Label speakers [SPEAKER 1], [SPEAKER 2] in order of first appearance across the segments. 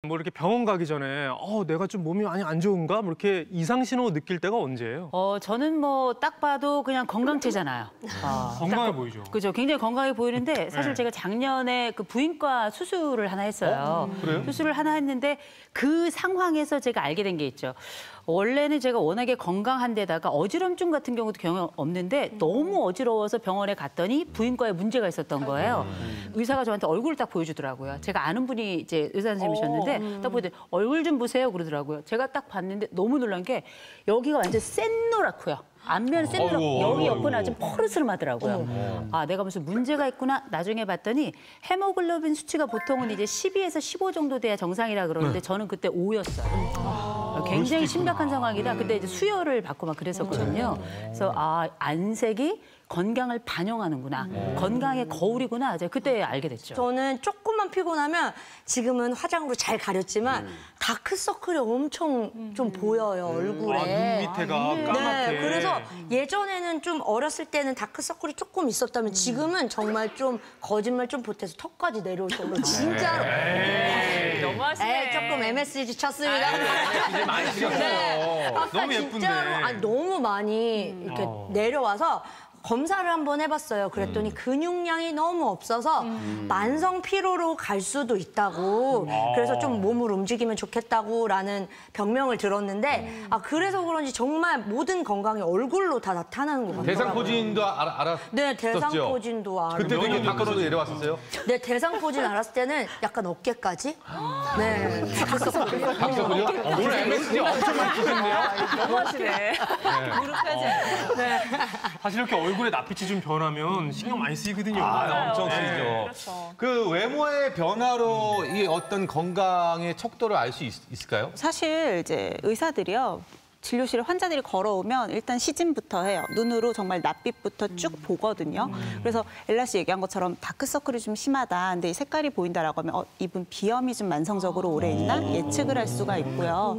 [SPEAKER 1] 뭐 이렇게 병원 가기 전에 내가 좀 몸이 많이 안 좋은가? 뭐 이렇게 이상 신호 느낄 때가 언제예요?
[SPEAKER 2] 저는 뭐 딱 봐도 그냥 건강체잖아요.
[SPEAKER 1] 건강해 보이죠.
[SPEAKER 2] 그죠. 굉장히 건강해 보이는데 사실
[SPEAKER 1] 네.
[SPEAKER 2] 제가 작년에 그 부인과 수술을 하나 했어요.
[SPEAKER 1] 그래요?
[SPEAKER 2] 수술을 하나 했는데 그 상황에서 제가 알게 된 게 있죠. 원래는 제가 워낙에 건강한 데다가 어지럼증 같은 경우도 경험 없는데 너무 어지러워서 병원에 갔더니 부인과에 문제가 있었던 거예요. 의사가 저한테 얼굴을 딱 보여주더라고요. 제가 아는 분이 이제 의사 선생님이셨는데 딱 보더니 얼굴 좀 보세요 그러더라고요. 제가 딱 봤는데 너무 놀란 게 여기가 완전 샛노랗고요. 앞면 샛노랗고 여기 옆은 좀 퍼르스름하더라고요. 아, 내가 무슨 문제가 있구나. 나중에 봤더니 헤모글로빈 수치가 보통은 이제 12에서 15 정도 돼야 정상이라 그러는데 저는 그때 5였어요. 굉장히 심각한 상황이라 그때 이제 수혈을 받고 막 그랬었거든요. 그래서 안색이 건강을 반영하는구나. 건강의 거울이구나. 제가 그때 알게 됐죠.
[SPEAKER 3] 저는 조금만 피곤하면 지금은 화장으로 잘 가렸지만 다크서클이 엄청 좀 보여요, 얼굴에.
[SPEAKER 1] 눈 밑에가 까맣게.
[SPEAKER 3] 네, 그래서 예전에는 좀 어렸을 때는 다크서클이 조금 있었다면 지금은 정말 좀 거짓말 좀 보태서 턱까지 내려올 정도로 진짜로.
[SPEAKER 4] 너무하시네.
[SPEAKER 3] 조금 MSG 쳤습니다.
[SPEAKER 1] 이제 많이 드렸어요.
[SPEAKER 3] 아까
[SPEAKER 1] 너무 예쁜데.
[SPEAKER 3] 진짜로 너무 많이 이렇게 내려와서 검사를 한번 해봤어요. 그랬더니 근육량이 너무 없어서 만성 피로로 갈 수도 있다고. 그래서 좀 몸을 움직이면 좋겠다고라는 병명을 들었는데 그래서 그런지 정말 모든 건강이 얼굴로 다 나타나는 것 같아요.
[SPEAKER 5] 대상포진도 알았었죠?
[SPEAKER 3] 네, 대상포진도 알았어요.
[SPEAKER 5] 그때 되게 밖으로 내려왔었어요?
[SPEAKER 3] 네, 대상포진 알았을 때는 약간 어깨까지. 네.
[SPEAKER 5] 박서클이요?
[SPEAKER 1] 오늘 MSG 엄청 많이 드셨네요.
[SPEAKER 4] 너무하시네. 무릎까지.
[SPEAKER 3] 네.
[SPEAKER 1] 사실 이렇게 얼굴에 낯빛이 좀 변하면 신경 많이 쓰이거든요.
[SPEAKER 5] 엄청 쓰이죠.
[SPEAKER 4] 그렇죠.
[SPEAKER 5] 그 외모의 변화로 이 어떤 건강의 척도를 알 수 있을까요?
[SPEAKER 6] 사실 이제 의사들이요. 진료실에 환자들이 걸어오면 일단 시진부터 해요. 눈으로 정말 낯빛부터 쭉 보거든요. 그래서 엘라 씨 얘기한 것처럼 다크서클이 좀 심하다. 근데 이 색깔이 보인다라고 하면 이분 비염이 좀 만성적으로 오래 있나 예측을 할 수가 있고요.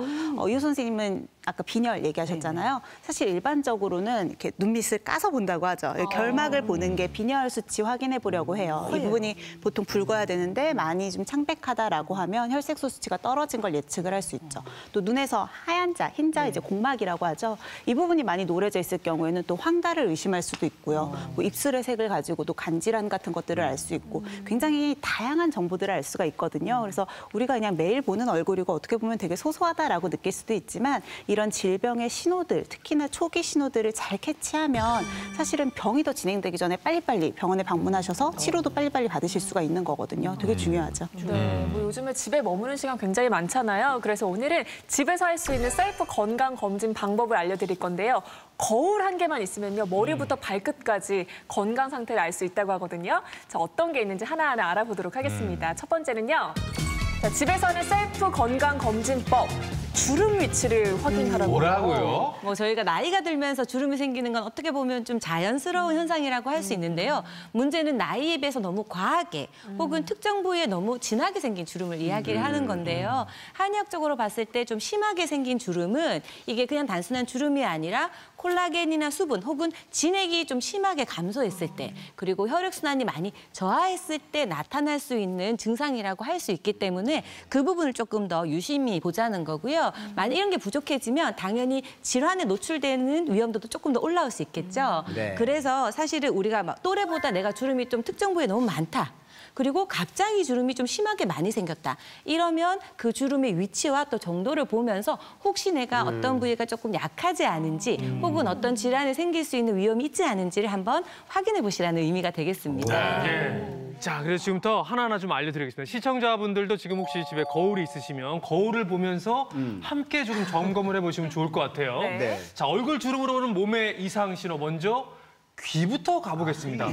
[SPEAKER 6] 이호 선생님은 아까 빈혈 얘기하셨잖아요. 사실 일반적으로는 이렇게 눈밑을 까서 본다고 하죠. 결막을 보는 게 빈혈 수치 확인해 보려고 해요. 이 부분이 보통 붉어야 되는데 많이 좀 창백하다라고 하면 혈색소 수치가 떨어진 걸 예측을 할 수 있죠. 또 눈에서 하얀 자, 흰 자 이제 공막이라고 하죠. 이 부분이 많이 노래져 있을 경우에는 또 황달을 의심할 수도 있고요. 뭐 입술의 색을 가지고도 간질환 같은 것들을 알 수 있고 굉장히 다양한 정보들을 알 수가 있거든요. 그래서 우리가 그냥 매일 보는 얼굴이고 어떻게 보면 되게 소소하다라고 느낄 수도 있지만 이런 질병의 신호들, 특히나 초기 신호들을 잘 캐치하면 사실은 병이 더 진행되기 전에 빨리빨리 병원에 방문하셔서 치료도 빨리빨리 받으실 수가 있는 거거든요. 되게 중요하죠.
[SPEAKER 4] 네, 뭐 요즘에 집에 머무는 시간 굉장히 많잖아요. 그래서 오늘은 집에서 할 수 있는 셀프 건강 검진 방법을 알려드릴 건데요. 거울 한 개만 있으면요, 머리부터 발끝까지 건강 상태를 알 수 있다고 하거든요. 자, 어떤 게 있는지 하나하나 알아보도록 하겠습니다. 첫 번째는요. 자, 집에서는 셀프 건강 검진법. 주름 위치를 확인하라고.
[SPEAKER 5] 뭐라고요?
[SPEAKER 7] 뭐 저희가 나이가 들면서 주름이 생기는 건 어떻게 보면 좀 자연스러운 현상이라고 할 수 있는데요. 문제는 나이에 비해서 너무 과하게 혹은 특정 부위에 너무 진하게 생긴 주름을 이야기를 하는 건데요. 한의학적으로 봤을 때 좀 심하게 생긴 주름은 이게 그냥 단순한 주름이 아니라 콜라겐이나 수분 혹은 진액이 좀 심하게 감소했을 때 그리고 혈액순환이 많이 저하했을 때 나타날 수 있는 증상이라고 할 수 있기 때문에 그 부분을 조금 더 유심히 보자는 거고요. 만약 이런 게 부족해지면 당연히 질환에 노출되는 위험도도 조금 더 올라올 수 있겠죠.
[SPEAKER 5] 네.
[SPEAKER 7] 그래서 사실은 우리가 막 또래보다 내가 주름이 좀 특정 부위에 너무 많다. 그리고 갑자기 주름이 좀 심하게 많이 생겼다. 이러면 그 주름의 위치와 또 정도를 보면서 혹시 내가 어떤 부위가 조금 약하지 않은지 혹은 어떤 질환이 생길 수 있는 위험이 있지 않은지를 한번 확인해 보시라는 의미가 되겠습니다.
[SPEAKER 1] 자, 그래서 지금부터 하나하나 좀 알려드리겠습니다. 시청자분들도 지금 혹시 집에 거울이 있으시면 거울을 보면서 함께 조금 점검을 해보시면 좋을 것 같아요.
[SPEAKER 5] 네.
[SPEAKER 1] 자, 얼굴 주름으로 오는 몸의 이상 신호 먼저 귀부터 가보겠습니다.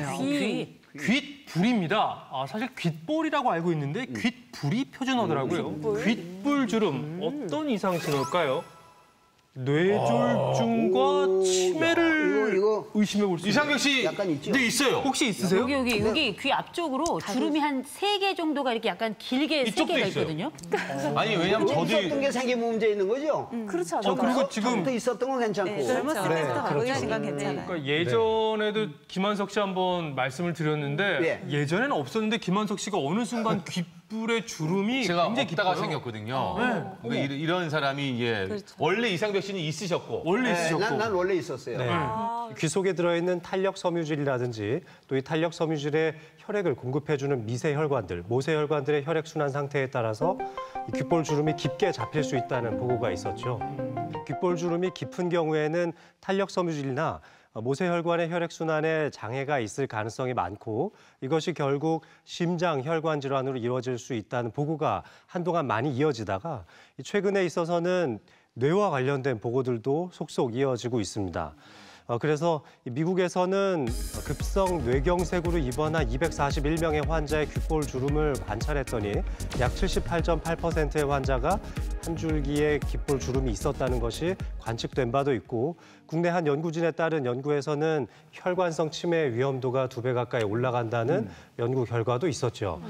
[SPEAKER 1] 귓불입니다. 사실 귓볼이라고 알고 있는데 귓불이 표준어더라고요. 귓불 주름, 어떤 이상 신호일까요? 뇌졸중과 치매를
[SPEAKER 8] 이거
[SPEAKER 1] 의심해 볼 수 있어요.
[SPEAKER 5] 이상경 씨,
[SPEAKER 8] 약간 있죠?
[SPEAKER 5] 네, 있어요.
[SPEAKER 1] 혹시 있으세요?
[SPEAKER 2] 여기 귀 앞쪽으로 주름이 한 3개 정도가 이렇게 약간 길게
[SPEAKER 5] 이쪽도
[SPEAKER 2] 3개가
[SPEAKER 5] 있어요.
[SPEAKER 2] 있거든요.
[SPEAKER 5] 아니, 왜냐면
[SPEAKER 8] 있었던 게 생기면 문제 있는 거죠?
[SPEAKER 4] 그렇지 않아요?
[SPEAKER 1] 그리고 지금
[SPEAKER 8] 처음부터 있었던 건 괜찮고.
[SPEAKER 6] 젊었을 때부터 갖고 계신 건 괜찮아요.
[SPEAKER 1] 그러니까 예전에도 김한석 씨 한번 말씀을 드렸는데 예전에는 없었는데 김한석 씨가 어느 순간 귓불의 주름이
[SPEAKER 5] 제가
[SPEAKER 1] 굉장히
[SPEAKER 5] 없다가
[SPEAKER 1] 깊어요.
[SPEAKER 5] 생겼거든요.
[SPEAKER 1] 네.
[SPEAKER 5] 그러니까 이런 사람이 원래 이상벽 씨는 있으셨고
[SPEAKER 1] 원래 있으셨고.
[SPEAKER 8] 난 원래 있었어요.
[SPEAKER 9] 네. 귀 속에 들어있는 탄력 섬유질이라든지 또 이 탄력 섬유질에 혈액을 공급해주는 미세 혈관들, 모세 혈관들의 혈액 순환 상태에 따라서 이 귓볼 주름이 깊게 잡힐 수 있다는 보고가 있었죠. 귓볼 주름이 깊은 경우에는 탄력 섬유질이나 모세 혈관의 혈액 순환에 장애가 있을 가능성이 많고 이것이 결국 심장 혈관 질환으로 이루어질 수 있다는 보고가 한동안 많이 이어지다가 최근에 있어서는 뇌와 관련된 보고들도 속속 이어지고 있습니다. 그래서 미국에서는 급성 뇌경색으로 입원한 241명의 환자의 귓볼 주름을 관찰했더니 약 78.8%의 환자가 한 줄기의 귓볼 주름이 있었다는 것이 관측된 바도 있고 국내 한 연구진에 따른 연구에서는 혈관성 치매 위험도가 2배 가까이 올라간다는 연구 결과도 있었죠.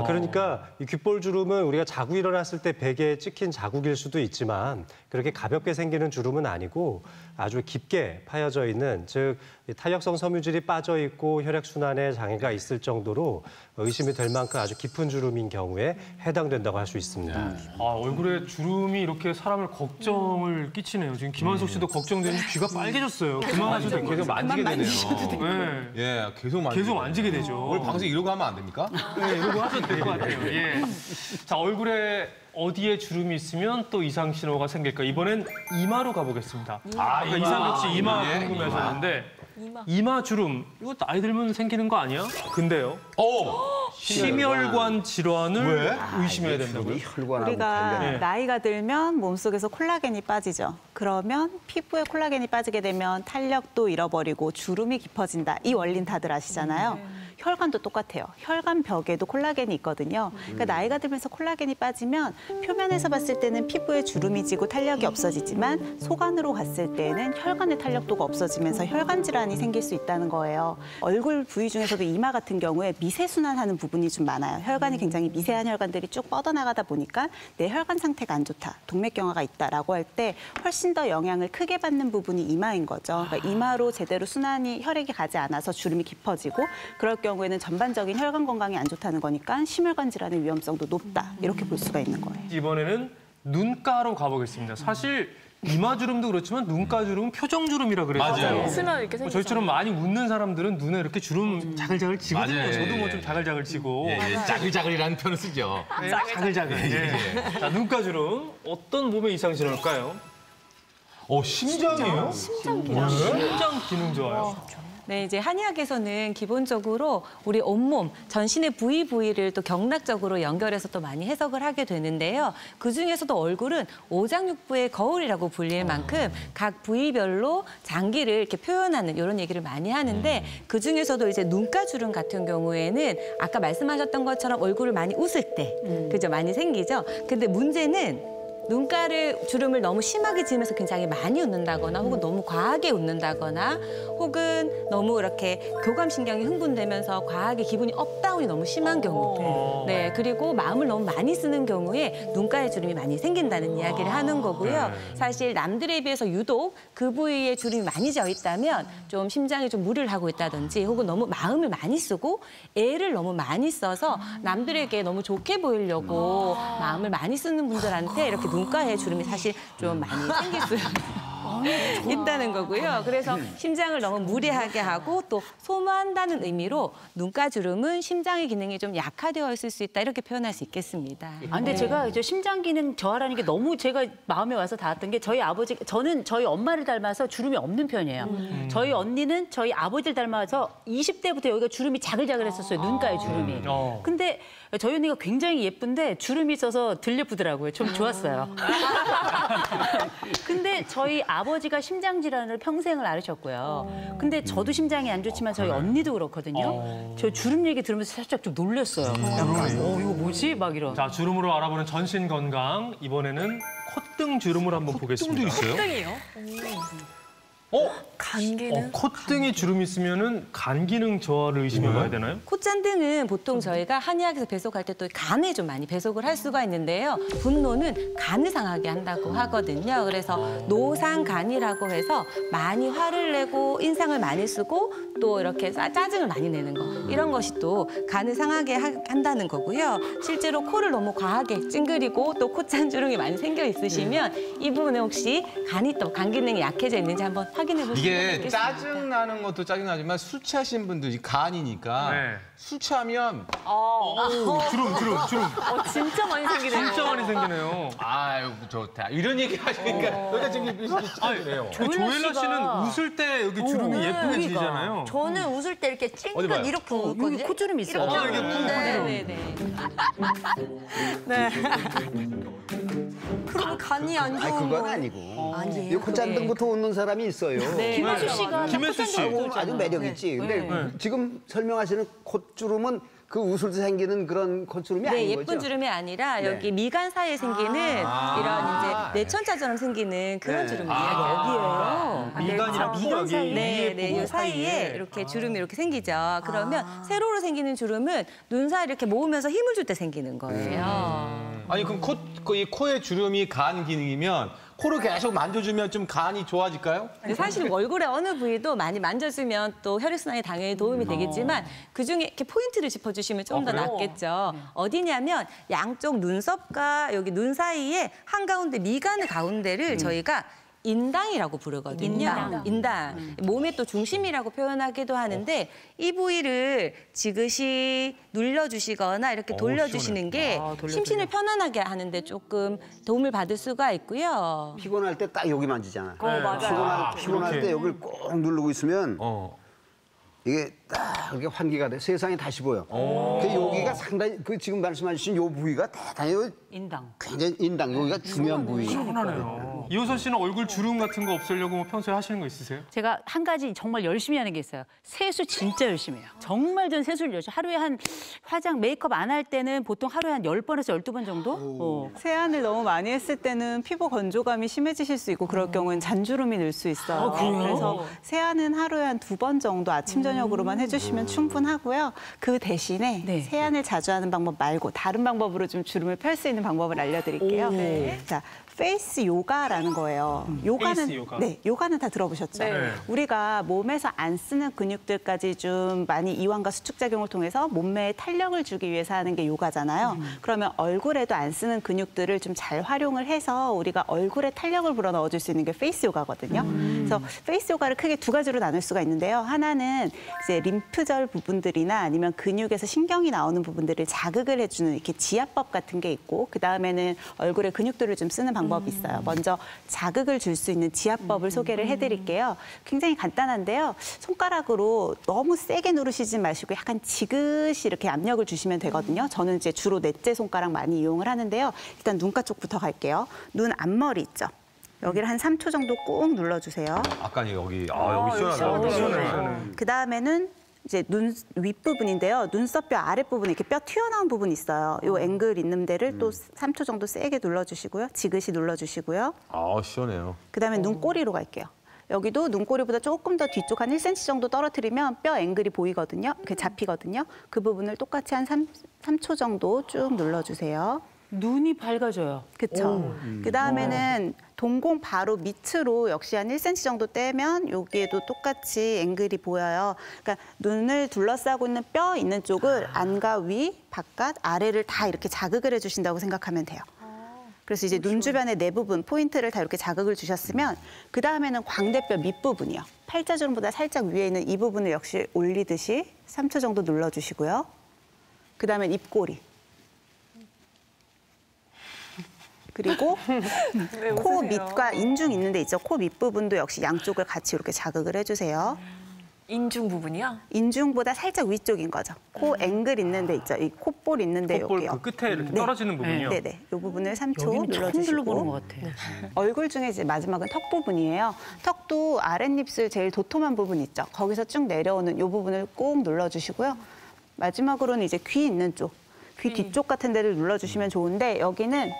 [SPEAKER 9] 그러니까 이 귓볼 주름은 우리가 자고 일어났을 때 베개에 찍힌 자국일 수도 있지만 그렇게 가볍게 생기는 주름은 아니고 아주 깊게 파여져 있는, 즉 탄력성 섬유질이 빠져 있고 혈액 순환에 장애가 있을 정도로 의심이 될 만큼 아주 깊은 주름인 경우에 해당된다고 할 수 있습니다.
[SPEAKER 1] 얼굴에 주름이 이렇게 사람을 걱정을 끼치네요. 지금 김한석 씨도 걱정되는지 귀가 빨개졌어요. 그만하셔도 될것
[SPEAKER 5] 계속
[SPEAKER 1] 같아요.
[SPEAKER 5] 만지게 되네요.
[SPEAKER 1] 네.
[SPEAKER 5] 예, 계속 만지게.
[SPEAKER 1] 계속 만지게 되죠.
[SPEAKER 5] 오늘 방송 이러고 하면 안 됩니까?
[SPEAKER 1] 네, 이러고 하셔도 될 것 같아요. 예. 자, 얼굴에 어디에 주름이 있으면 또 이상 신호가 생길까? 이번엔 이마로 가보겠습니다. 아까 이상벽 씨 이마
[SPEAKER 5] 예,
[SPEAKER 1] 궁금해하셨는데 이마 주름, 이거 나이 들면 생기는 거 아니야? 근데요. 심혈관 질환을 의심해야 된다고요?
[SPEAKER 8] 혈관하고
[SPEAKER 6] 우리가
[SPEAKER 8] 관련된.
[SPEAKER 6] 나이가 들면 몸속에서 콜라겐이 빠지죠. 그러면 피부에 콜라겐이 빠지게 되면 탄력도 잃어버리고 주름이 깊어진다. 이 원리는 다들 아시잖아요. 혈관도 똑같아요. 혈관 벽에도 콜라겐이 있거든요. 그러니까 나이가 들면서 콜라겐이 빠지면 표면에서 봤을 때는 피부에 주름이 지고 탄력이 없어지지만 속안으로 갔을 때는 혈관의 탄력도가 없어지면서 혈관 질환이 생길 수 있다는 거예요. 얼굴 부위 중에서도 이마 같은 경우에 미세 순환하는 부분이 좀 많아요. 혈관이 굉장히 미세한 혈관들이 쭉 뻗어나가다 보니까 내 혈관 상태가 안 좋다, 동맥경화가 있다라고 할 때 훨씬 더 영향을 크게 받는 부분이 이마인 거죠. 그러니까 이마로 제대로 순환이 혈액이 가지 않아서 주름이 깊어지고 그럴 경우에는 전반적인 혈관 건강이 안 좋다는 거니까 심혈관 질환의 위험성도 높다. 이렇게 볼 수가 있는 거예요.
[SPEAKER 1] 이번에는 눈가로 가보겠습니다. 사실 이마 주름도 그렇지만 눈가 주름은 표정 주름이라 그래서
[SPEAKER 4] 웃으면 이렇게 생기죠.
[SPEAKER 1] 저희처럼 많이 웃는 사람들은 눈에 이렇게 주름 자글자글 지거든요.
[SPEAKER 5] 맞아요.
[SPEAKER 1] 저도 뭐 좀 자글자글 지고.
[SPEAKER 5] 짜글짜글이라는 표현을 쓰죠.
[SPEAKER 1] 네, 자글자글. 예. 자, 눈가 주름 어떤 몸의 이상 신호일까요?
[SPEAKER 5] 심장이에요?
[SPEAKER 1] 심장 기능 좋아요.
[SPEAKER 7] 네, 이제 한의학에서는 기본적으로 우리 온몸, 전신의 부위를 또 경락적으로 연결해서 또 많이 해석을 하게 되는데요. 그중에서도 얼굴은 오장육부의 거울이라고 불릴 만큼 각 부위별로 장기를 이렇게 표현하는 이런 얘기를 많이 하는데 그중에서도 이제 눈가 주름 같은 경우에는 아까 말씀하셨던 것처럼 얼굴을 많이 웃을 때, 그죠? 많이 생기죠? 근데 문제는 눈가를 주름을 너무 심하게 지으면서 굉장히 많이 웃는다거나 혹은 너무 과하게 웃는다거나 혹은 너무 이렇게 교감신경이 흥분되면서 과하게 기분이 업다운이 너무 심한 경우. 네, 그리고 마음을 너무 많이 쓰는 경우에 눈가에 주름이 많이 생긴다는 이야기를 하는 거고요. 사실 남들에 비해서 유독 그 부위에 주름이 많이 져 있다면 좀 심장이 좀 무리를 하고 있다든지 혹은 너무 마음을 많이 쓰고 애를 너무 많이 써서 남들에게 너무 좋게 보이려고 마음을 많이 쓰는 분들한테 이렇게 눈가에 주름이 사실 좀 많이 생길 수 있다는 거고요. 그래서 심장을 너무 무리하게 하고 또 소모한다는 의미로 눈가 주름은 심장의 기능이 좀 약화되어 있을 수 있다 이렇게 표현할 수 있겠습니다.
[SPEAKER 2] 근데 제가 이제 심장 기능 저하라는 게 너무 제가 마음에 와서 닿았던 게 저희 아버지, 저는 저희 엄마를 닮아서 주름이 없는 편이에요. 저희 언니는 저희 아버지를 닮아서 20대부터 여기가 주름이 자글자글했었어요. 눈가에 주름이. 근데 저희 언니가 굉장히 예쁜데 주름이 있어서 들려쁘더라고요. 좀 좋았어요. 근데 저희 아버지가 심장 질환을 평생을 앓으셨고요. 근데 저도 심장이 안 좋지만 저희 언니도 그렇거든요. 저 주름 얘기 들으면서 살짝 좀 놀랐어요. 약간 이거 뭐지? 막 이런.
[SPEAKER 1] 자, 주름으로 알아보는 전신 건강. 이번에는 콧등 주름을 한번 보겠습니다.
[SPEAKER 5] 있어요?
[SPEAKER 4] 콧등이요? 간 기능?
[SPEAKER 1] 콧등에 주름이 있으면은 간 기능 저하를 의심해 봐야 되나요?
[SPEAKER 7] 콧잔등은 보통 저희가 한의학에서 배속할 때 또 간에 좀 많이 배속을 할 수가 있는데요. 분노는 간을 상하게 한다고 하거든요. 그래서 노상간이라고 해서 많이 화를 내고 인상을 많이 쓰고 또 이렇게 짜증을 많이 내는 거 이런 것이 또 간을 상하게 한다는 거고요. 실제로 코를 너무 과하게 찡그리고 또 콧잔주름이 많이 생겨 있으시면 이 부분에 혹시 간이 또 간 기능이 약해져 있는지 한번 확인해 보시면
[SPEAKER 5] 이게
[SPEAKER 7] 좋겠습니다.
[SPEAKER 5] 짜증 나는 것도 짜증 나지만 술 취하신 분들이 간이니까
[SPEAKER 1] 네.
[SPEAKER 5] 술 취하면
[SPEAKER 1] 주름.
[SPEAKER 4] 진짜 많이 생기네요.
[SPEAKER 1] 진짜 많이 생기네요.
[SPEAKER 5] 아유 좋다 이런 얘기 하시니까 여기가 지금 찡그래요.
[SPEAKER 1] 조엘라 씨는 웃을 때 여기 주름이 예쁘게 지잖아요.
[SPEAKER 3] 저는 웃을 때 이렇게
[SPEAKER 5] 어디 봐요?
[SPEAKER 3] 찡긋 이렇게 웃거든요.
[SPEAKER 2] 여기 콧주름이 있어요.
[SPEAKER 3] 이렇게
[SPEAKER 1] 이게
[SPEAKER 3] 웃는데
[SPEAKER 7] 네.
[SPEAKER 3] 그럼 간이 안 좋은
[SPEAKER 8] 아니, 그건
[SPEAKER 3] 거
[SPEAKER 8] 아니고.
[SPEAKER 3] 아니에요?
[SPEAKER 8] 이 콧잔등부터 웃는 사람이 있어요.
[SPEAKER 2] 김혜수 씨가
[SPEAKER 1] 김혜수 씨.
[SPEAKER 8] 아주 매력 있지. 근데 지금 설명하시는 콧주름은 그 웃을 때 생기는 그런 콧주름이
[SPEAKER 7] 네,
[SPEAKER 8] 아닌
[SPEAKER 7] 예쁜
[SPEAKER 8] 거죠?
[SPEAKER 7] 주름이 아니라
[SPEAKER 8] 네.
[SPEAKER 7] 여기 미간 사이에 생기는 이런 이제 내천자처럼 생기는 그런 주름 이야기예요.
[SPEAKER 1] 미간이랑 코 여기
[SPEAKER 7] 네,
[SPEAKER 1] 위에
[SPEAKER 7] 네,
[SPEAKER 1] 부분
[SPEAKER 7] 이 사이에 이렇게 주름이 이렇게 생기죠. 그러면 세로로 생기는 주름은 눈 사이 이렇게 모으면서 힘을 줄 때 생기는 거예요.
[SPEAKER 5] 아니 그럼 이 코에 주름이 간 기능이면 코를 계속 만져주면 좀 간이 좋아질까요?
[SPEAKER 7] 근데 사실 얼굴의 어느 부위도 많이 만져주면 또 혈액순환에 당연히 도움이 되겠지만 그중에 이렇게 포인트를 짚어주시면 좀 더 낫겠죠. 어디냐면 양쪽 눈썹과 여기 눈 사이에 한가운데 미간 가운데를 저희가 인당이라고 부르거든요. 인당. 몸의 또 중심이라고 표현하기도 하는데 이 부위를 지그시 눌러주시거나 이렇게 돌려주시는 게 심신을 편안하게 하는데 조금 도움을 받을 수가 있고요.
[SPEAKER 8] 피곤할 때 딱 여기 만지잖아.
[SPEAKER 4] 맞아요.
[SPEAKER 8] 피곤할 때 여기를 꼭 누르고 있으면 이게 딱 이렇게 환기가 돼. 세상이 다시 보여. 그 여기가 상당히 그 지금 말씀하신 요 부위가 대단히
[SPEAKER 2] 인당.
[SPEAKER 8] 굉장히 인당 여기가 중요한 부위.
[SPEAKER 1] 시원하네요. 이호선 씨는 얼굴 주름 같은 거 없애려고 뭐 평소에 하시는 거 있으세요?
[SPEAKER 2] 제가 한 가지 정말 열심히 하는 게 있어요. 세수 진짜 열심히 해요. 정말 전 세수를 열심히 하루에 한 화장 메이크업 안 할 때는 보통 하루에 한 10번에서 12번 정도?
[SPEAKER 6] 세안을 너무 많이 했을 때는 피부 건조감이 심해지실 수 있고 그럴 경우는 잔주름이 늘 수 있어요. 그래서 세안은 하루에 한 2번 정도 아침 저녁으로만 해주시면 충분하고요. 그 대신에
[SPEAKER 2] 네.
[SPEAKER 6] 세안을 자주 하는 방법 말고 다른 방법으로 좀 주름을 펼 수 있는 방법을 알려드릴게요. 자, 페이스 요가라는 거예요. 요가는
[SPEAKER 1] 페이스 요가.
[SPEAKER 6] 네, 요가는 다 들어보셨죠?
[SPEAKER 1] 네.
[SPEAKER 6] 우리가 몸에서 안 쓰는 근육들까지 좀 많이 이완과 수축 작용을 통해서 몸매에 탄력을 주기 위해서 하는 게 요가잖아요. 그러면 얼굴에도 안 쓰는 근육들을 좀 잘 활용을 해서 우리가 얼굴에 탄력을 불어넣어 줄 수 있는 게 페이스 요가거든요. 그래서 페이스 요가를 크게 두 가지로 나눌 수가 있는데요. 하나는 이제 림프절 부분들이나 아니면 근육에서 신경이 나오는 부분들을 자극을 해주는 이렇게 지압법 같은 게 있고 그다음에는 얼굴에 근육들을 좀 쓰는 방법이 있어요. 먼저 자극을 줄 수 있는 지압법을 소개를 해드릴게요. 굉장히 간단한데요. 손가락으로 너무 세게 누르시지 마시고 약간 지그시 이렇게 압력을 주시면 되거든요. 저는 이제 주로 넷째 손가락 많이 이용을 하는데요. 일단 눈가 쪽부터 갈게요. 눈 앞머리 있죠. 여기를 한 3초 정도 꾹 눌러주세요.
[SPEAKER 5] 아까 여기 시원하다.
[SPEAKER 1] 시원해요.
[SPEAKER 6] 그 다음에는 이제 눈 윗부분인데요. 눈썹뼈 아랫부분에 이렇게 뼈 튀어나온 부분이 있어요. 요 앵글 있는 데를 또 3초 정도 세게 눌러주시고요. 지그시 눌러주시고요.
[SPEAKER 5] 아 시원해요.
[SPEAKER 6] 그 다음에 눈꼬리로 갈게요. 여기도 눈꼬리보다 조금 더 뒤쪽 한 1cm 정도 떨어뜨리면 뼈 앵글이 보이거든요. 그게 잡히거든요. 그 부분을 똑같이 한 3초 정도 쭉 눌러주세요.
[SPEAKER 2] 눈이 밝아져요.
[SPEAKER 6] 그렇죠. 그 다음에는 동공 바로 밑으로 역시 한 1cm 정도 떼면 여기에도 똑같이 앵글이 보여요. 그러니까 눈을 둘러싸고 있는 뼈 있는 쪽을 안과 위, 바깥, 아래를 다 이렇게 자극을 해주신다고 생각하면 돼요. 그래서 이제 눈 주변의 내 부분, 포인트를 다 이렇게 자극을 주셨으면 그 다음에는 광대뼈 밑부분이요. 팔자주름보다 살짝 위에 있는 이 부분을 역시 올리듯이 3초 정도 눌러주시고요. 그 다음엔 입꼬리. 그리고 코 밑과 인중 있는 데 있죠. 코 밑부분도 역시 양쪽을 같이 이렇게 자극을 해주세요.
[SPEAKER 4] 인중 부분이요?
[SPEAKER 6] 인중보다 살짝 위쪽인 거죠. 코 앵글 있는 데 있죠. 이 콧볼 있는 데
[SPEAKER 1] 콧볼
[SPEAKER 6] 여기요.
[SPEAKER 1] 그 끝에 이렇게 떨어지는 부분이요.
[SPEAKER 6] 네네. 이 부분을 3초
[SPEAKER 2] 여기는 처음 들러보는 것
[SPEAKER 6] 눌러주시고
[SPEAKER 2] 같아요.
[SPEAKER 6] 얼굴 중에 이제 마지막은 턱 부분이에요. 턱도 아랫입술 제일 도톰한 부분 있죠. 거기서 쭉 내려오는 이 부분을 꼭 눌러주시고요. 마지막으로는 이제 귀 있는 쪽, 귀 뒤쪽 같은 데를 눌러주시면 좋은데 여기는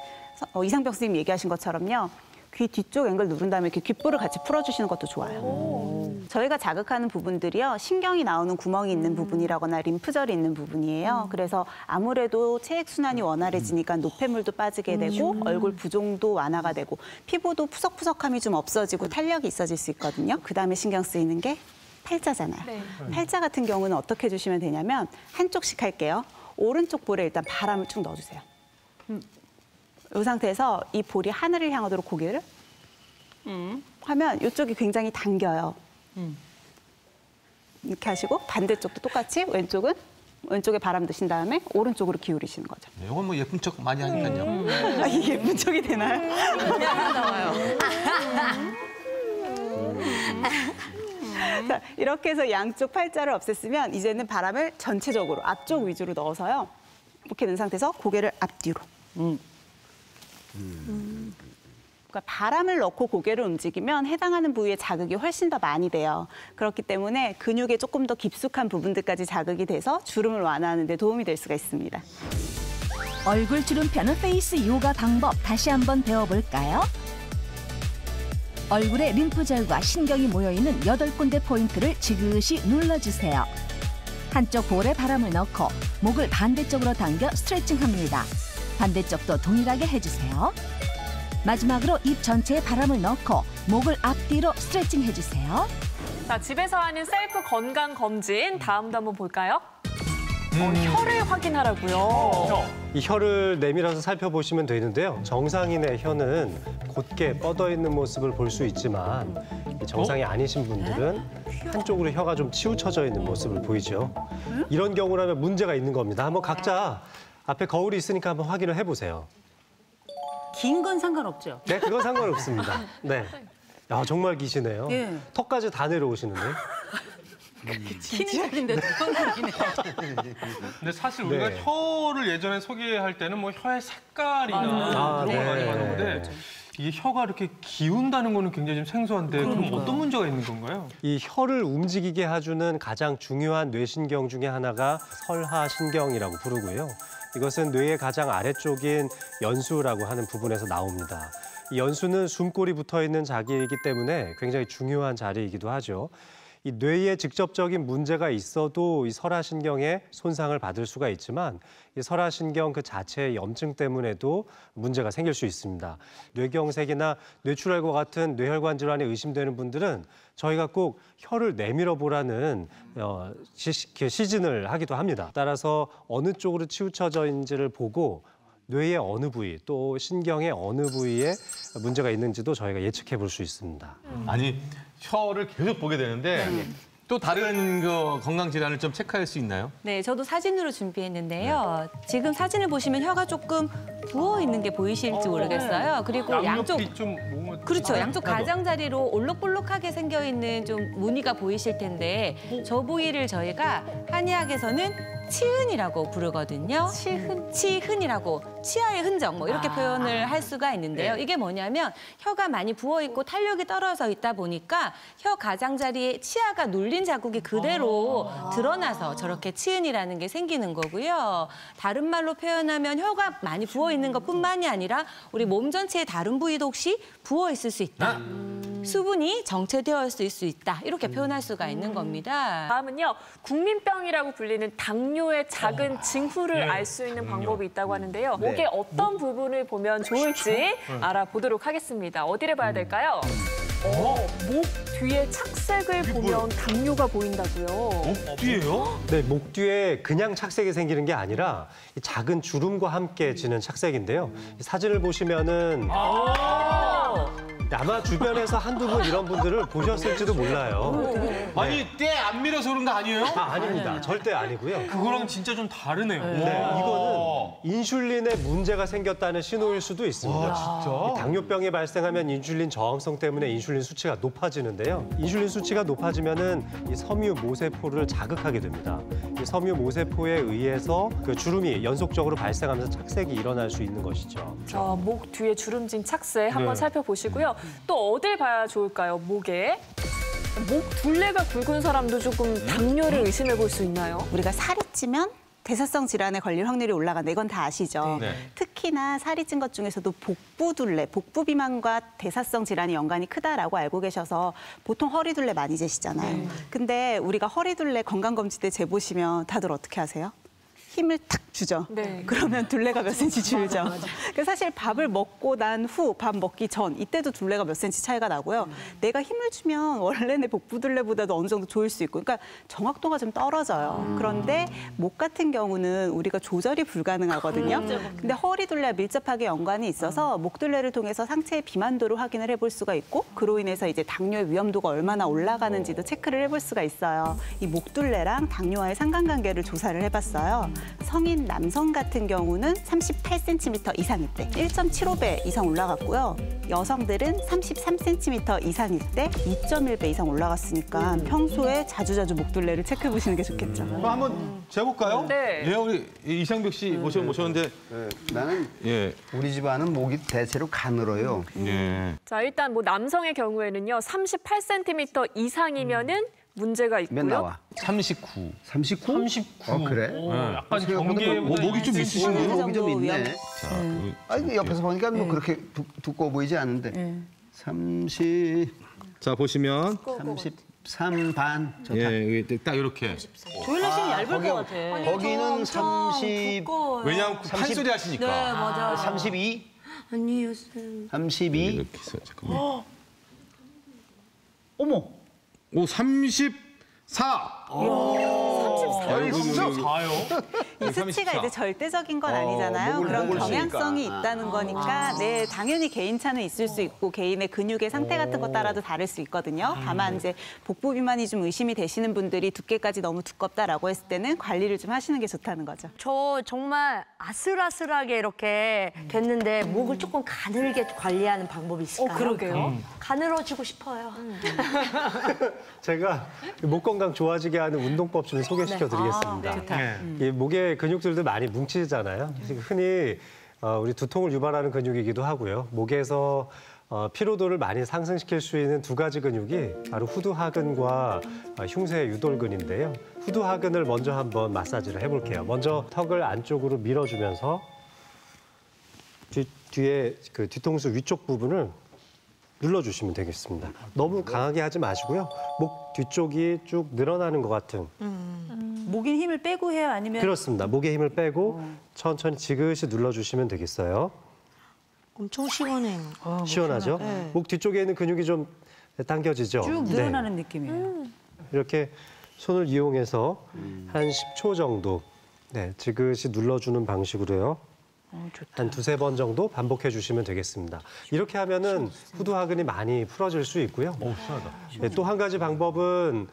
[SPEAKER 6] 이상벽 선생님 얘기하신 것처럼요. 귀 뒤쪽 앵글 누른 다음에 이렇게 귓볼을 같이 풀어주시는 것도 좋아요. 저희가 자극하는 부분들이요. 신경이 나오는 구멍이 있는 부분이라거나 림프절이 있는 부분이에요. 그래서 아무래도 체액순환이 원활해지니까 노폐물도 빠지게 되고 얼굴 부종도 완화가 되고 피부도 푸석푸석함이 좀 없어지고 탄력이 있어질 수 있거든요. 그다음에 신경 쓰이는 게 팔자잖아요. 팔자 같은 경우는 어떻게 해주시면 되냐면 한쪽씩 할게요. 오른쪽 볼에 일단 바람을 쭉 넣어주세요. 이 상태에서 이 볼이 하늘을 향하도록 고개를 하면 이쪽이 굉장히 당겨요. 이렇게 하시고 반대쪽도 똑같이 왼쪽에 바람 드신 다음에 오른쪽으로 기울이시는 거죠.
[SPEAKER 5] 이건 뭐 예쁜 척 많이 하니까요.
[SPEAKER 6] 아, 이게 예쁜 척이 되나요? 자, 이렇게 해서 양쪽 팔자를 없앴으면 이제는 바람을 전체적으로 앞쪽 위주로 넣어서요. 이렇게 된 상태에서 고개를 앞뒤로. 그러니까 바람을 넣고 고개를 움직이면 해당하는 부위에 자극이 훨씬 더 많이 돼요. 그렇기 때문에 근육에 조금 더 깊숙한 부분들까지 자극이 돼서 주름을 완화하는 데 도움이 될 수가 있습니다.
[SPEAKER 10] 얼굴 주름 펴는 페이스 요가 방법 다시 한번 배워볼까요? 얼굴에 림프절과 신경이 모여있는 8군데 포인트를 지그시 눌러주세요. 한쪽 볼에 바람을 넣고 목을 반대쪽으로 당겨 스트레칭합니다. 반대쪽도 동일하게 해주세요. 마지막으로 입 전체에 바람을 넣고 목을 앞뒤로 스트레칭 해주세요.
[SPEAKER 4] 자, 집에서 하는 셀프 건강 검진 다음도 한번 볼까요? 혀를 확인하라고요.
[SPEAKER 9] 이 혀를 내밀어서 살펴보시면 되는데요. 정상인의 혀는 곧게 뻗어 있는 모습을 볼 수 있지만 정상이 아니신 분들은 한쪽으로 혀가 좀 치우쳐져 있는 모습을 보이죠. 이런 경우라면 문제가 있는 겁니다. 한번 각자 앞에 거울이 있으니까 한번 확인을 해보세요.
[SPEAKER 2] 긴 건 상관없죠.
[SPEAKER 9] 네, 그건 상관없습니다. 네. 야, 정말 기시네요.
[SPEAKER 2] 예.
[SPEAKER 9] 턱까지 다 내려오시는데.
[SPEAKER 2] 키는 작은데 턱은 기네.
[SPEAKER 1] 근데 사실 우리가
[SPEAKER 9] 네.
[SPEAKER 1] 혀를 예전에 소개할 때는 뭐 혀의 색깔이나 그런 거 많이 봤는데 이게 혀가 이렇게 기운다는 거는 굉장히 좀 생소한데 그럼 어떤 문제가 있는 건가요?
[SPEAKER 9] 이 혀를 움직이게 해주는 가장 중요한 뇌신경 중에 하나가 설하신경이라고 부르고요. 이것은 뇌의 가장 아래쪽인 연수라고 하는 부분에서 나옵니다. 이 연수는 숨골이 붙어있는 자리이기 때문에 굉장히 중요한 자리이기도 하죠. 이 뇌에 직접적인 문제가 있어도 이 설하신경에 손상을 받을 수가 있지만 이 설하신경 그 자체의 염증 때문에도 문제가 생길 수 있습니다. 뇌경색이나 뇌출혈과 같은 뇌혈관 질환이 의심되는 분들은 저희가 꼭 혀를 내밀어 보라는 시즌을 하기도 합니다. 따라서 어느 쪽으로 치우쳐져 있는지를 보고 뇌의 어느 부위 또 신경의 어느 부위에 문제가 있는지도 저희가 예측해 볼 수 있습니다.
[SPEAKER 5] 아니, 혀를 계속 보게 되는데 또 다른 그 건강 질환을 좀 체크할 수 있나요?
[SPEAKER 7] 네, 저도 사진으로 준비했는데요. 지금 사진을 보시면 혀가 조금 부어 있는 게 보이실지 모르겠어요. 그리고 양쪽
[SPEAKER 1] 양옆이 좀
[SPEAKER 7] 그렇죠. 양쪽 가장자리로 올록볼록하게 생겨 있는 좀 무늬가 보이실 텐데 저 부위를 저희가 한의학에서는 치흔이라고 부르거든요. 치흔이라고 치아의 흔적 뭐 이렇게 표현을 할 수가 있는데요. 이게 뭐냐면 혀가 많이 부어 있고 탄력이 떨어져 있다 보니까 혀 가장자리에 치아가 눌린 자국이 그대로 드러나서 저렇게 치흔이라는 게 생기는 거고요. 다른 말로 표현하면 혀가 많이 부어 있는 것뿐만이 아니라 우리 몸 전체의 다른 부위도 혹시 부어 있을 수 있다. 수분이 정체되어 있을 수 있다. 이렇게 표현할 수가 있는 겁니다.
[SPEAKER 4] 다음은요, 국민병이라고 불리는 당뇨의 작은 징후를 알 수 있는 방법이 있다고 하는데요. 목의 어떤 부분을 보면 좋을지 알아보도록 하겠습니다. 어디를 봐야 될까요? 목 뒤에 착색을 보면 당뇨가 보인다고요.
[SPEAKER 1] 목 뒤에요?
[SPEAKER 9] 네, 목 뒤에 그냥 착색이 생기는 게 아니라 이 작은 주름과 함께 지는 착색인데요. 이 사진을 보시면은 아마 주변에서 한두 분 이런 분들을 보셨을지도 몰라요.
[SPEAKER 5] 아니, 때 안 밀어서 그런 거 아니에요?
[SPEAKER 9] 아닙니다. 절대 아니고요.
[SPEAKER 1] 그거랑 진짜 좀 다르네요.
[SPEAKER 9] 네, 이거는 인슐린에 문제가 생겼다는 신호일 수도 있습니다.
[SPEAKER 5] 진짜?
[SPEAKER 9] 이 당뇨병이 발생하면 인슐린 저항성 때문에 인슐린 수치가 높아지는데요. 인슐린 수치가 높아지면은 이 섬유 모세포를 자극하게 됩니다. 이 섬유 모세포에 의해서 그 주름이 연속적으로 발생하면서 착색이 일어날 수 있는 것이죠.
[SPEAKER 4] 목 뒤에 주름진 착색 한번 살펴보시고요. 또 어딜 봐야 좋을까요? 목에. 목 둘레가 굵은 사람도 조금 당뇨를 의심해 볼 수 있나요?
[SPEAKER 6] 우리가 살이 찌면 대사성 질환에 걸릴 확률이 올라간다. 이건 다 아시죠?
[SPEAKER 5] 네.
[SPEAKER 6] 특히나 살이 찐 것 중에서도 복부둘레, 복부 비만과 대사성 질환이 연관이 크다라고 알고 계셔서 보통 허리둘레 많이 재시잖아요. 근데 우리가 허리둘레 건강검진 때 재보시면 다들 어떻게 하세요? 힘을 탁 주죠.
[SPEAKER 4] 네.
[SPEAKER 6] 그러면 둘레가 몇 센치 줄죠. 그래서 사실 밥을 먹고 난 후, 밥 먹기 전 이때도 둘레가 몇 센치 차이가 나고요. 내가 힘을 주면 원래 내 복부 둘레보다도 어느 정도 좋을 수 있고, 그러니까 정확도가 좀 떨어져요. 그런데 목 같은 경우는 우리가 조절이 불가능하거든요. 근데 허리 둘레와 밀접하게 연관이 있어서 목 둘레를 통해서 상체의 비만도를 확인을 해볼 수가 있고, 그로 인해서 이제 당뇨의 위험도가 얼마나 올라가는지도 체크를 해볼 수가 있어요. 이 목 둘레랑 당뇨와의 상관관계를 조사를 해봤어요. 성인 남성 같은 경우는 38cm 이상일 때 1.75배 이상 올라갔고요. 여성들은 33cm 이상일 때 2.1배 이상 올라갔으니까 평소에 자주자주 목둘레를 체크해 보시는 게 좋겠죠.
[SPEAKER 5] 그럼 한번 재볼까요?
[SPEAKER 4] 네.
[SPEAKER 5] 예, 우리 이상벽 씨 모셨는데.
[SPEAKER 8] 나는
[SPEAKER 5] 예.
[SPEAKER 8] 우리 집안은 목이 대체로 가늘어요.
[SPEAKER 5] 예.
[SPEAKER 4] 자, 일단 뭐 남성의 경우에는요. 38cm 이상이면은 문제가
[SPEAKER 8] 몇
[SPEAKER 4] 있고요.
[SPEAKER 8] 나와?
[SPEAKER 5] 39.
[SPEAKER 8] 39?
[SPEAKER 1] 39.
[SPEAKER 8] 그래?
[SPEAKER 1] 오, 약간
[SPEAKER 8] 생각보다
[SPEAKER 1] 경계에
[SPEAKER 5] 목이 좀 있으신데요?
[SPEAKER 8] 목이 좀 있네.
[SPEAKER 6] 위험.
[SPEAKER 5] 자,
[SPEAKER 8] 아니, 옆에서 보니까 뭐 그렇게 두꺼워 보이지 않는데. 30,
[SPEAKER 5] 자, 보시면
[SPEAKER 8] 33 반. 좋다.
[SPEAKER 5] 예, 딱 이렇게.
[SPEAKER 2] 조일라 씨는 얇을 것 같아.
[SPEAKER 8] 거기는 30,
[SPEAKER 5] 왜냐하면 판소리 하시니까.
[SPEAKER 3] 네, 맞아요.
[SPEAKER 8] 32?
[SPEAKER 3] 아니요, 쌤.
[SPEAKER 8] 32?
[SPEAKER 5] 이렇게 해서 잠깐만.
[SPEAKER 2] 어머.
[SPEAKER 5] 오, 34.
[SPEAKER 1] 아니, 진짜 자요?
[SPEAKER 6] 이 수치가 이제 절대적인 건 아니잖아요.
[SPEAKER 8] 목을
[SPEAKER 6] 그런
[SPEAKER 8] 쓰니까.
[SPEAKER 6] 경향성이 있다는 거니까 네, 당연히 개인차는 있을 수 있고 개인의 근육의 상태 같은 것 따라도 다를 수 있거든요. 다만 이제 복부 비만이 좀 의심이 되시는 분들이 두께까지 너무 두껍다라고 했을 때는 관리를 좀 하시는 게 좋다는 거죠.
[SPEAKER 3] 저 정말 아슬아슬하게 이렇게 됐는데 목을 조금 가늘게 관리하는 방법이 있을까요?
[SPEAKER 4] 그러게요.
[SPEAKER 3] 가늘어지고 싶어요.
[SPEAKER 9] 제가 목 건강 좋아지게 하는 운동법 좀 소개시켜 드리겠습니다. 이 목의 근육들도 많이 뭉치잖아요. 흔히 우리 두통을 유발하는 근육이기도 하고요. 목에서 피로도를 많이 상승시킬 수 있는 두 가지 근육이 바로 후두하근과 흉쇄 유돌근인데요. 후두하근을 먼저 한번 마사지를 해볼게요. 먼저 턱을 안쪽으로 밀어주면서 뒤에 그 뒤통수 위쪽 부분을 눌러주시면 되겠습니다. 너무 강하게 하지 마시고요. 목 뒤쪽이 쭉 늘어나는 것 같은.
[SPEAKER 2] 목인 힘을 빼고 해요? 아니면
[SPEAKER 9] 그렇습니다. 목에 힘을 빼고 천천히 지그시 눌러주시면 되겠어요.
[SPEAKER 3] 엄청 시원해요.
[SPEAKER 9] 시원하죠? 목 뒤쪽에 있는 근육이 좀 당겨지죠?
[SPEAKER 2] 쭉 늘어나는 느낌이에요.
[SPEAKER 9] 이렇게 손을 이용해서 한 10초 정도 지그시 눌러주는 방식으로요. 한 두세 번 정도 반복해 주시면 되겠습니다. 이렇게 하면은 후두하근이 많이 풀어질 수 있고요. 또 한 가지 방법은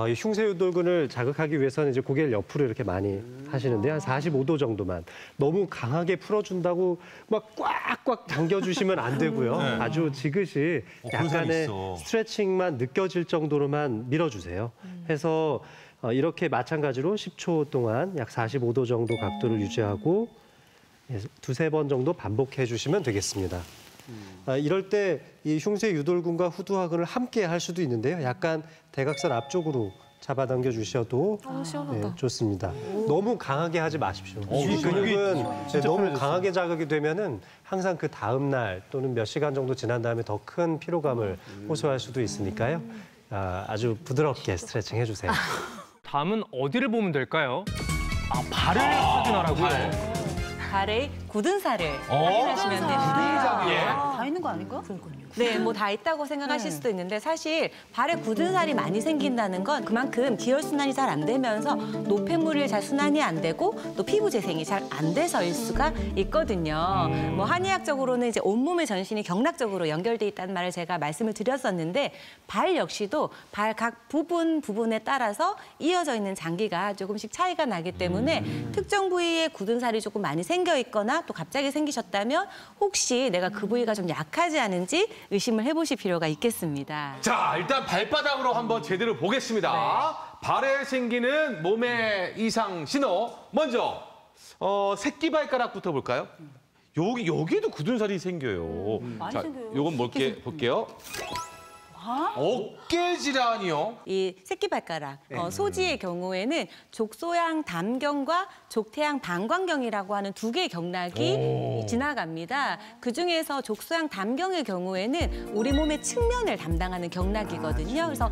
[SPEAKER 9] 이 흉쇄유돌근을 자극하기 위해서는 이제 고개를 옆으로 이렇게 많이 하시는데 한 45도 정도만. 너무 강하게 풀어준다고 막 꽉꽉 당겨주시면 안 되고요. 아주 지그시 약간의 스트레칭만 느껴질 정도로만 밀어주세요. 해서 이렇게 마찬가지로 10초 동안 약 45도 정도 각도를 유지하고 두세 번 정도 반복해 주시면 되겠습니다. 이럴 때 이 흉쇄 유돌근과 후두하근을 함께 할 수도 있는데요. 약간 대각선 앞쪽으로 잡아당겨 주셔도 좋습니다. 너무 강하게 하지 마십시오. 이 근육은 너무 강하게 자극이 되면은 항상 그 다음 날 또는 몇 시간 정도 지난 다음에 더 큰 피로감을 호소할 수도 있으니까요. 아주 부드럽게 스트레칭 해주세요.
[SPEAKER 1] 다음은 어디를 보면 될까요? 발을 확인하라고요.
[SPEAKER 7] 발의 굳은 살을 확인하시면 되는데요.
[SPEAKER 2] 다 있는 거 아닌가?
[SPEAKER 7] 네, 뭐 다 있다고 생각하실 수도 있는데 사실 발에 굳은 살이 많이 생긴다는 건 그만큼 기혈 순환이 잘 안 되면서 노폐물이 잘 순환이 안 되고 또 피부 재생이 잘 안 돼서일 수가 있거든요. 뭐 한의학적으로는 이제 온몸의 전신이 경락적으로 연결돼 있다는 말을 제가 말씀을 드렸었는데 발 역시도 발 각 부분에 따라서 이어져 있는 장기가 조금씩 차이가 나기 때문에 특정 부위에 굳은 살이 조금 많이 생겨 있거나 또 갑자기 생기셨다면 혹시 내가 그 부위가 좀 약하지 않은지 의심을 해보실 필요가 있겠습니다.
[SPEAKER 5] 자, 일단 발바닥으로 한번 제대로 보겠습니다. 발에 생기는 몸의 이상 신호. 먼저 새끼발가락부터 볼까요? 여기도 굳은 살이 생겨요. 자, 요건 볼게요. 어깨 질환이요?
[SPEAKER 7] 이 새끼발가락, 소지의 경우에는 족소양 담경과 족태양 방광경이라고 하는 두 개의 경락이 지나갑니다. 그중에서 족소양 담경의 경우에는 우리 몸의 측면을 담당하는 경락이거든요. 그래서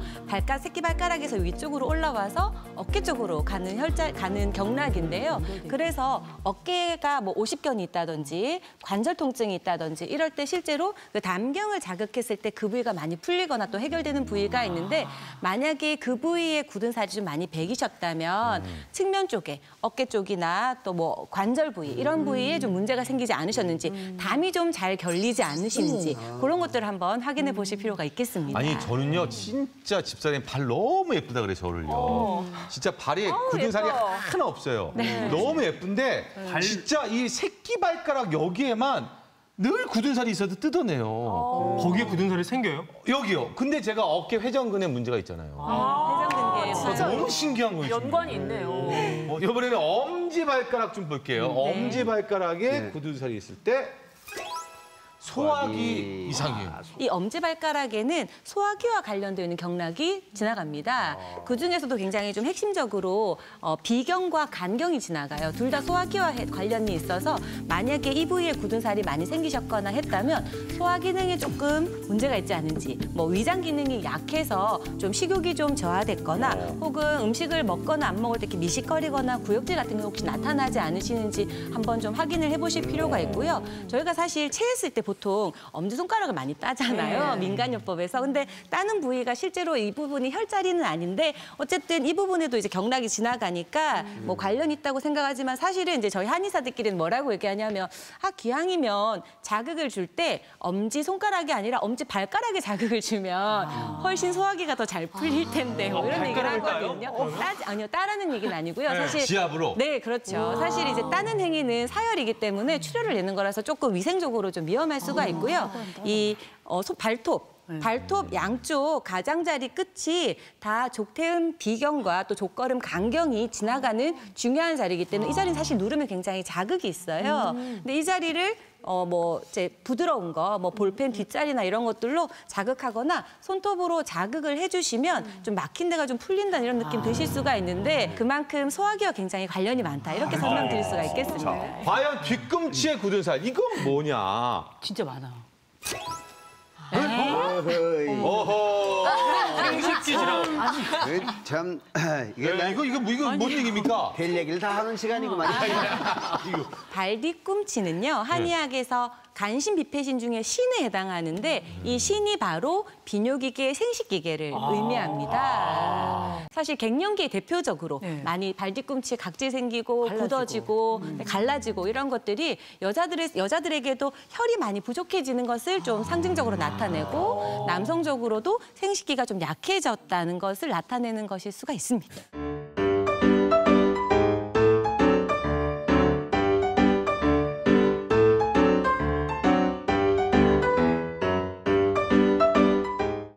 [SPEAKER 7] 새끼발가락에서 위쪽으로 올라와서 어깨 쪽으로 가는 경락인데요. 그래서 어깨가 뭐 오십견이 있다든지 관절 통증이 있다든지 이럴 때 실제로 그 담경을 자극했을 때 그 부위가 많이 풀리거나 또 해결되는 부위가 있는데 만약에 그 부위에 굳은 살이 좀 많이 배기셨다면 측면 쪽에 어깨 쪽이나 또 뭐 관절 부위 이런 부위에 좀 문제가 생기지 않으셨는지 담이 좀 잘 결리지 않으시는지 그런 것들을 한번 확인해 보실 필요가 있겠습니다.
[SPEAKER 5] 아니 저는요 진짜 집사님 발 너무 예쁘다 그래 저를요. 진짜 발에 굳은 살이 하나 없어요. 너무 예쁜데 진짜 이 새끼발가락 여기에만 늘 굳은 살이 있어도 뜯어내요.
[SPEAKER 1] 거기에 굳은 살이 생겨요?
[SPEAKER 5] 여기요. 근데 제가 어깨 회전근에 문제가 있잖아요.
[SPEAKER 7] 회전근개
[SPEAKER 5] 너무 신기한 거예요.
[SPEAKER 4] 연관이 있네요.
[SPEAKER 5] 이번에는 엄지발가락 좀 볼게요. 엄지발가락에 굳은 살이 있을 때 소화기 이상이에요.
[SPEAKER 7] 이 엄지발가락에는 소화기와 관련되어 있는 경락이 지나갑니다. 그중에서도 굉장히 좀 핵심적으로 비경과 간경이 지나가요. 둘 다 소화기와 관련이 있어서 만약에 이 부위에 굳은 살이 많이 생기셨거나 했다면 소화 기능에 조금 문제가 있지 않은지 뭐 위장 기능이 약해서 좀 식욕이 좀 저하됐거나 혹은 음식을 먹거나 안 먹을 때 이렇게 미식거리거나 구역질 같은 게 혹시 나타나지 않으시는지 한번 좀 확인을 해보실 필요가 있고요. 저희가 사실 체했을 때 보통 엄지손가락을 많이 따잖아요. 민간요법에서. 근데 따는 부위가 실제로 이 부분이 혈자리는 아닌데 어쨌든 이 부분에도 이제 경락이 지나가니까 뭐 관련이 있다고 생각하지만 사실은 이제 저희 한의사들끼리는 뭐라고 얘기하냐면 기왕이면 자극을 줄 때 엄지손가락이 아니라 엄지발가락에 자극을 주면 훨씬 소화기가 더 잘 풀릴 텐데 뭐 이런 얘기를 하거든요. 아니요, 따라는 얘기는 아니고요. 사실
[SPEAKER 5] 지압으로?
[SPEAKER 7] 네, 그렇죠. 사실 이제 따는 행위는 사열이기 때문에 출혈을 내는 거라서 조금 위생적으로 좀 위험할 수가 있고요. 이 발톱 양쪽 가장자리 끝이 다 족태음 비경과 또 족걸음 간경이 지나가는 중요한 자리이기 때문에 이 자리는 사실 누르면 굉장히 자극이 있어요. 근데 이 자리를 이제 부드러운 거, 볼펜 뒷자리나 이런 것들로 자극하거나 손톱으로 자극을 해주시면 좀 막힌 데가 좀 풀린다는 이런 느낌 드실 수가 있는데 그만큼 소화기와 굉장히 관련이 많다. 이렇게 설명드릴 수가 있겠습니다.
[SPEAKER 5] 과연 뒤꿈치에 굳은 살 이건 뭐냐?
[SPEAKER 2] 진짜 많아.
[SPEAKER 5] 어허.
[SPEAKER 1] 생식기질환.
[SPEAKER 8] 참
[SPEAKER 5] 이거 뭔 얘기입니까?
[SPEAKER 8] 별 얘기를 다 하는 시간이구만.
[SPEAKER 7] 발 뒤꿈치는요, 한의학에서 간신 비폐신 중에 신에 해당하는데 이 신이 바로 비뇨기계 생식기계를 의미합니다. 사실 갱년기에 대표적으로 많이 발 뒤꿈치에 각질 생기고 굳어지고 갈라지고 이런 것들이 여자들에게도 혈이 많이 부족해지는 것을 좀 상징적으로 나타내고 남성적으로도 생식기가 좀 약해졌다는 것을 나타내는 것일 수가 있습니다.